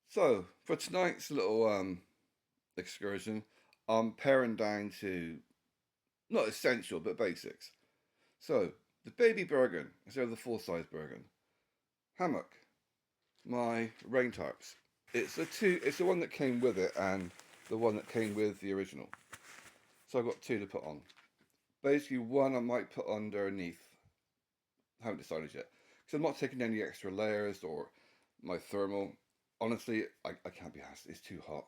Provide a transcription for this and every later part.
So for tonight's little excursion, I'm paring down to not essential but basics. So the baby Bergen instead of the full size Bergen. Hammock, my rain tarps. It's the one that came with it and the one that came with the original. So I've got two to put on. Basically, one I might put underneath. I haven't decided yet because I'm not taking any extra layers or my thermal. Honestly, I can't be asked. It's too hot.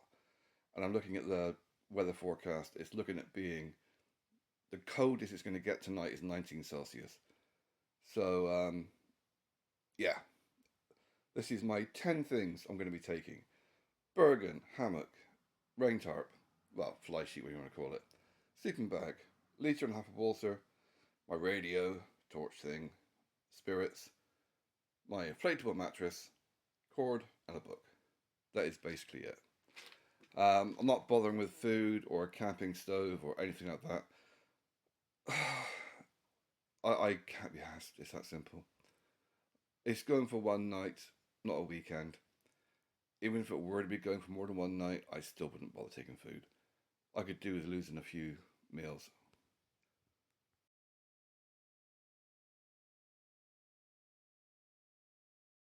And I'm looking at the weather forecast. It's looking at being the coldest it's going to get tonight is 19 Celsius. So yeah, this is my 10 things I'm going to be taking: Bergen, hammock, rain tarp, well, fly sheet, what you want to call it, sleeping bag, litre and a half of water, my radio, torch thing, spirits, my inflatable mattress, cord, and a book. That is basically it. I'm not bothering with food or a camping stove or anything like that. I can't be asked. It's that simple. It's going for one night, not a weekend. Even if it were to be going for more than one night, I still wouldn't bother taking food. I could do with losing a few meals.